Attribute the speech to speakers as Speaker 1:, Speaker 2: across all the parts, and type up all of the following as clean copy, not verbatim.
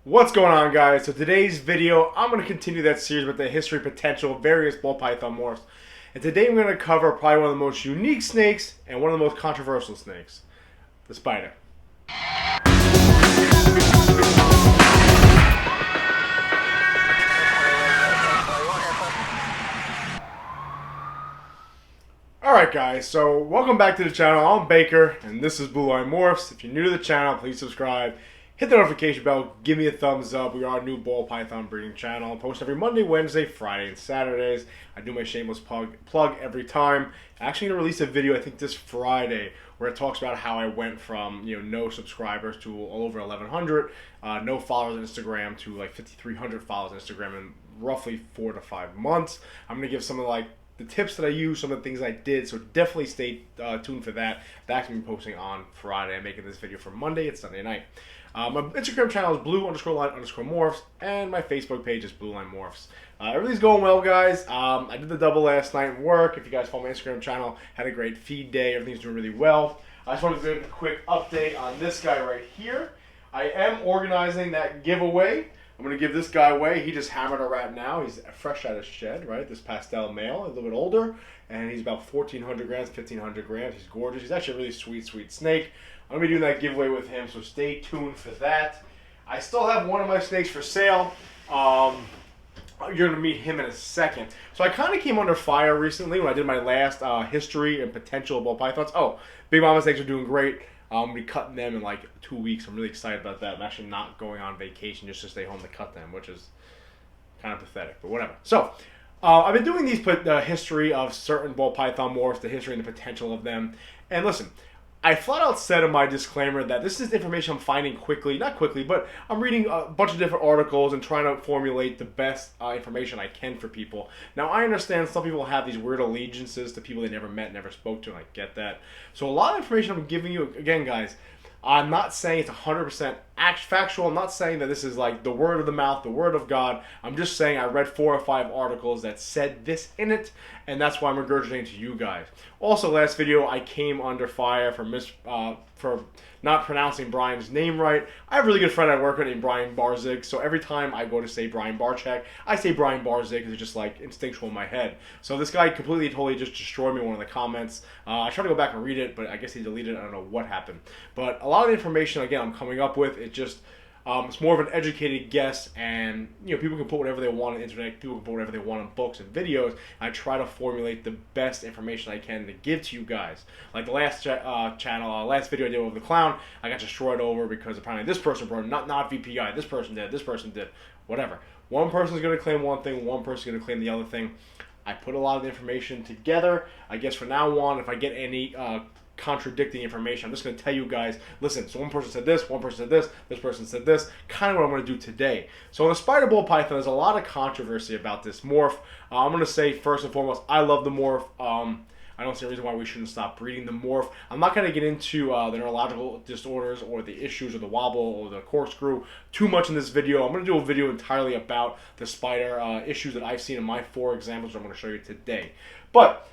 Speaker 1: What's going on, guys? So today's video, I'm going to continue that series with the history potential of various ball python morphs. And today I'm going to cover probably one of the most unique snakes and one of the most controversial snakes, the spider. Alright guys, so welcome back to the channel. I'm Baker, and this is Blue Line Morphs. If you're new to the channel, please subscribe. Hit the notification bell, give me a thumbs up. We are a new ball python breeding channel. I post every Monday, Wednesday, Friday, and Saturdays. I do my shameless plug every time. I'm actually going to release a video, I think this Friday, where it talks about how I went from no subscribers to all over 1,100, no followers on Instagram to like 5,300 followers on Instagram in roughly 4 to 5 months. I'm going to give some of the tips that I use, some of the things I did, so definitely stay tuned for that. That's going to be posting on Friday. I'm making this video for Monday. It's Sunday night. My Instagram channel is blue_line_morphs, and my Facebook page is Blue Line Morphs. Everything's going well, guys. I did the double last night at work. If you guys follow my Instagram channel, had a great feed day. Everything's doing really well. I just wanted to give a quick update on this guy right here. I am organizing that giveaway. I'm going to give this guy away. He just hammered a rat now. He's fresh out of shed, right? This pastel male, a little bit older, and he's about 1,400 grams, 1,500 grams. He's gorgeous. He's actually a really sweet, sweet snake. I'm going to be doing that giveaway with him, so stay tuned for that. I still have one of my snakes for sale. You're going to meet him in a second. So I kind of came under fire recently when I did my last history and potential of ball pythons. Oh, Big Mama snakes are doing great. I'm going to be cutting them in like 2 weeks. I'm really excited about that. I'm actually not going on vacation just to stay home to cut them, which is kind of pathetic, but whatever. So, I've been doing these history of certain ball python morphs, the history and the potential of them. And listen, I flat out said in my disclaimer that this is information I'm finding quickly, not quickly, but I'm reading a bunch of different articles and trying to formulate the best information I can for people. Now, I understand some people have these weird allegiances to people they never met, never spoke to, and I get that. So a lot of information I'm giving you, again, guys, I'm not saying it's 100% factual. I'm not saying that this is like the word of the mouth, the word of God. I'm just saying I read 4 or 5 articles that said this in it, and that's why I'm regurgitating to you guys. Also, last video I came under fire for not pronouncing Brian's name right. I have a really good friend I work with named Brian Barzig, so every time I go to say Brian Barczyk, I say Brian Barzig because it's just like instinctual in my head. So this guy completely, totally just destroyed me in one of the comments. I tried to go back and read it, but I guess he deleted it. I don't know what happened. But a lot of the information, again, I'm coming up with, it just... it's more of an educated guess, and people can put whatever they want on the internet, people can put whatever they want on books and videos. I try to formulate the best information I can to give to you guys. Like the last last video I did with the clown, I got destroyed over because apparently this person brought not VPI, this person did, whatever. One person's going to claim one thing, one person's going to claim the other thing. I put a lot of the information together. I guess from now on, if I get any contradicting information, I'm just going to tell you guys, listen, so one person said this, one person said this person said this, kind of what I'm going to do today. So on the spider ball python, there's a lot of controversy about this morph. I'm going to say, first and foremost, I love the morph. I don't see a reason why we shouldn't stop breeding the morph. I'm not going to get into the neurological disorders or the issues or the wobble or the corkscrew too much in this video. I'm going to do a video entirely about the spider issues that I've seen in my 4 examples I'm going to show you today. But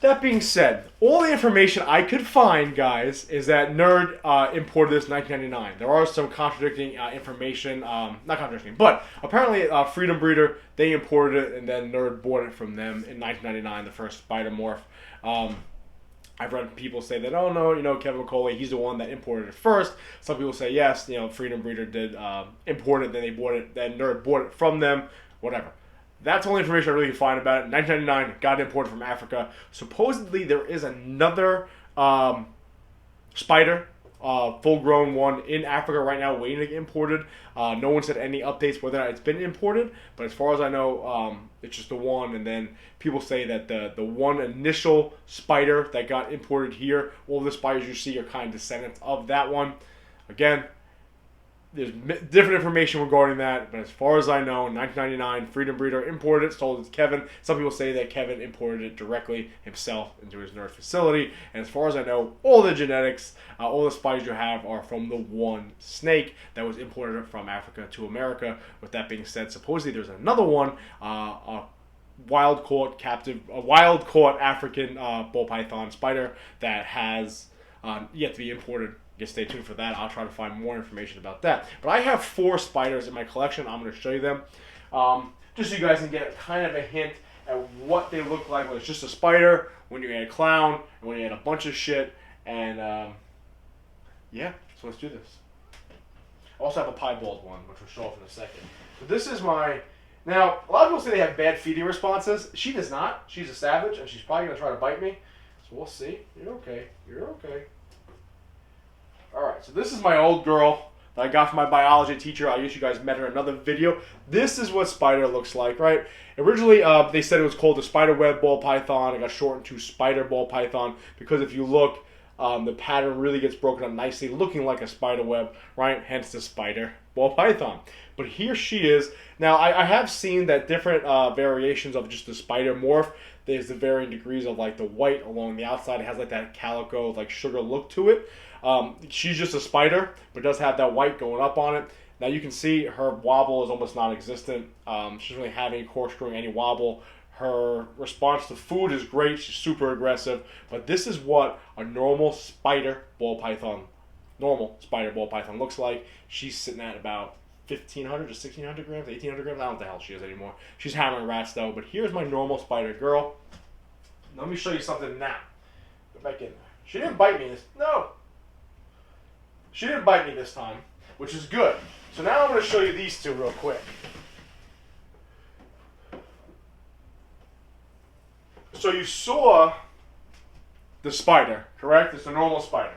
Speaker 1: that being said, all the information I could find, guys, is that Nerd imported this in 1999. There are some contradicting information, not contradicting, but apparently Freedom Breeder, they imported it, and then Nerd bought it from them in 1999, the first spider morph. I've read people say that, oh no, Kevin McCauley, he's the one that imported it first. Some people say yes, Freedom Breeder did import it, then they bought it, then Nerd bought it from them, whatever. That's all the information I really can find about it. 1999, got imported from Africa. Supposedly, there is another spider, full-grown one in Africa right now waiting to get imported. No one said any updates whether or not it's been imported, but as far as I know, it's just the one. And then people say that the one initial spider that got imported here, all the spiders you see are kind of descendants of that one. Again, there's different information regarding that, but as far as I know, in 1999, Freedom Breeder imported it, sold it to Kevin. Some people say that Kevin imported it directly himself into his Nerd facility. And as far as I know, all the genetics, all the spiders you have are from the one snake that was imported from Africa to America. With that being said, supposedly there's another one, a wild-caught African ball python spider that has yet to be imported guess stay tuned for that. I'll try to find more information about that. But I have 4 spiders in my collection. I'm going to show you them. Just so you guys can get kind of a hint at what they look like when it's just a spider, when you add a clown, and when you add a bunch of shit. And yeah, so let's do this. I also have a piebald one, which we'll show off in a second. So this is my... Now, a lot of people say they have bad feeding responses. She does not. She's a savage, and she's probably going to try to bite me. So we'll see. You're okay. You're okay. Alright, so this is my old girl that I got from my biology teacher. I guess you guys met her in another video. This is what spider looks like, right? Originally, they said it was called the spiderweb ball python. It got shortened to spider ball python because if you look, the pattern really gets broken up nicely, looking like a spider web, right? Hence the spider ball python. But here she is. Now, I have seen that different variations of just the spider morph. There's the varying degrees of like the white along the outside. It has like that calico, like sugar look to it. She's just a spider, but does have that white going up on it. Now you can see her wobble is almost non-existent. She doesn't really have any corkscrewing, any wobble. Her response to food is great. She's super aggressive. But this is what a normal spider ball python looks like. She's sitting at about 1,500 to 1,600 grams, 1,800 grams. I don't know what the hell she is anymore. She's hammering rats though. But here's my normal spider girl. Let me show you something now. Go back in there. She didn't bite me. No. She didn't bite me this time, which is good. So now I'm going to show you these two real quick. So you saw the spider, correct? It's a normal spider.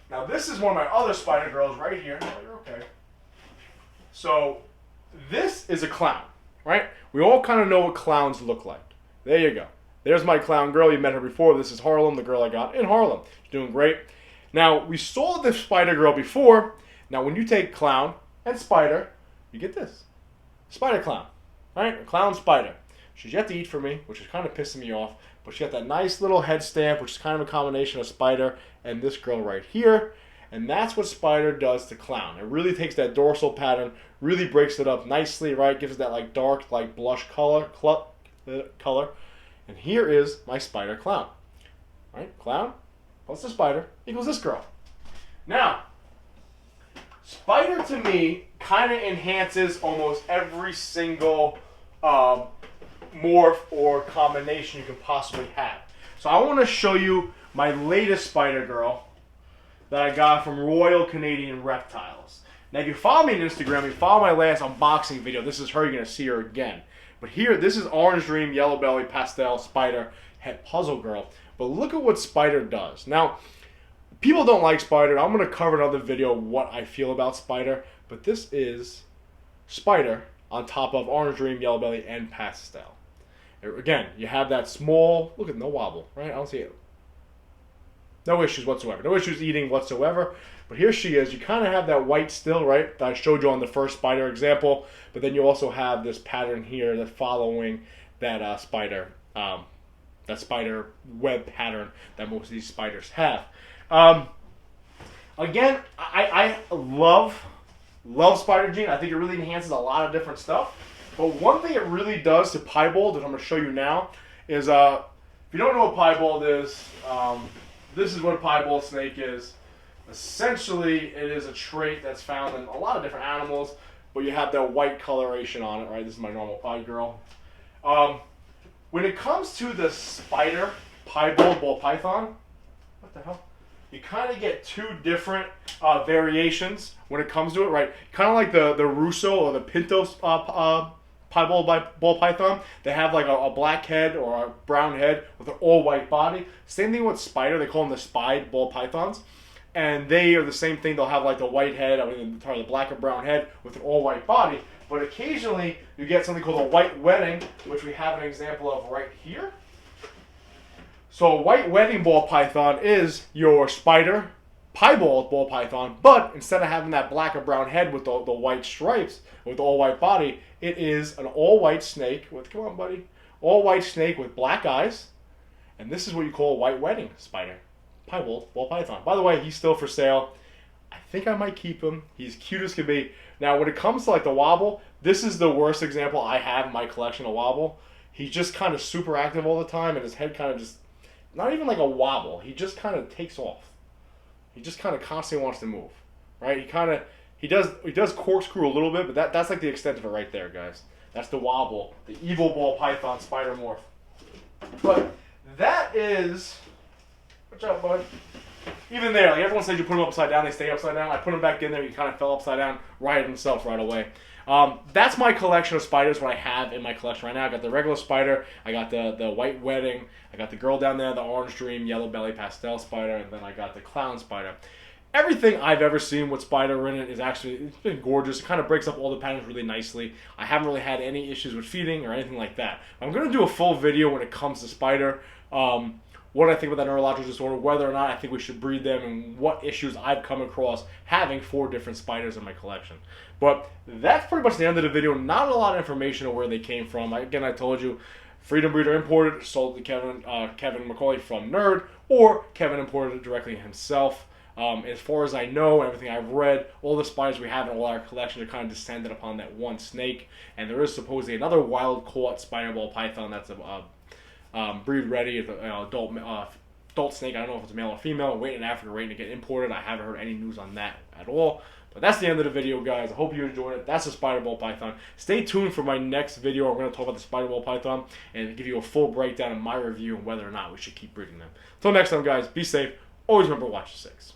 Speaker 1: Now this is one of my other spider girls right here. Oh, you're okay. So this is a clown, right? We all kind of know what clowns look like. There you go. There's my clown girl. You met her before. This is Harlem, the girl I got in Harlem. She's doing great. Now, we saw the spider girl before. Now, when you take clown and spider, you get this. Spider clown, right? A clown spider. She's yet to eat for me, which is kind of pissing me off. But she got that nice little head stamp, which is kind of a combination of spider and this girl right here. And that's what spider does to clown. It really takes that dorsal pattern, really breaks it up nicely, right? Gives it that like dark, like blush color. And here is my spider clown. Right? Clown plus the spider equals this girl. Now, spider to me kind of enhances almost every single morph or combination you can possibly have. So I want to show you my latest spider girl that I got from Royal Canadian Reptiles. Now, if you follow me on Instagram, you follow my last unboxing video, this is her, you're going to see her again. But here, this is Orange Dream, Yellow Belly, Pastel, Spider, Het Puzzle Girl. But look at what Spider does. Now, people don't like Spider. I'm going to cover another video what I feel about Spider. But this is Spider on top of Orange Dream, Yellow Belly, and Pastel. Again, you have that small, look at no wobble, right? I don't see it. No issues whatsoever. No issues eating whatsoever. But here she is. You kind of have that white still, right? That I showed you on the first spider example. But then you also have this pattern here that's following that spider web pattern that most of these spiders have. Again, I love Spider Gene. I think it really enhances a lot of different stuff. But one thing it really does to piebald, that I'm going to show you now, is if you don't know what piebald is, this is what a piebald snake is. Essentially, it is a trait that's found in a lot of different animals, but you have that white coloration on it, right? This is my normal pie girl. When it comes to the spider piebald ball python, what the hell? You kind of get two different variations when it comes to it, right? Kind of like the Russo or the Pinto piebald ball python. They have like a black head or a brown head with an all-white body. Same thing with spider. They call them the spide ball pythons. And they are the same thing. They'll have like the white head, the black or brown head with an all-white body. But occasionally, you get something called a white wedding, which we have an example of right here. So a white wedding ball python is your spider piebald ball python, but instead of having that black or brown head with the white stripes, with the all-white body, it is an all-white snake with, come on buddy, all-white snake with black eyes. And this is what you call a white wedding spider piebald ball python. By the way, he's still for sale. I think I might keep him. He's cute as can be. Now, when it comes to like the wobble, this is the worst example I have in my collection of wobble. He's just kind of super active all the time, and his head kind of just, not even like a wobble. He just kind of takes off. he just kind of constantly wants to move, right? He does corkscrew a little bit, but that's like the extent of it right there, guys. That's the wobble, the evil ball python spider morph. But that is, watch out, bud. Even there, like everyone says, you put them upside down, they stay upside down. I put him back in there, he kind of fell upside down, righted himself right away. That's my collection of spiders, what I have in my collection right now. I got the regular spider, I got the white wedding, I got the girl down there, the orange dream, yellow belly pastel spider, and then I got the clown spider. Everything I've ever seen with spider in it is actually, it's been gorgeous. It kind of breaks up all the patterns really nicely. I haven't really had any issues with feeding or anything like that. I'm going to do a full video when it comes to spider. What I think about that neurological disorder, whether or not I think we should breed them, and what issues I've come across having 4 different spiders in my collection. But that's pretty much the end of the video. Not a lot of information on where they came from. Again, I told you, Freedom Breeder imported, sold to Kevin McCauley from Nerd, or Kevin imported it directly himself. As far as I know, everything I've read, all the spiders we have in all our collection are kind of descended upon that one snake. And there is supposedly another wild-caught spider ball python that's a breed ready, adult snake. I don't know if it's male or female, waiting in Africa, waiting to get imported. I haven't heard any news on that at all. But that's the end of the video, guys. I hope you enjoyed it. That's a spider ball python. Stay tuned for my next video. I'm going to talk about the spider ball python and give you a full breakdown of my review and whether or not we should keep breeding them. Until next time, guys, be safe. Always remember, watch the 6.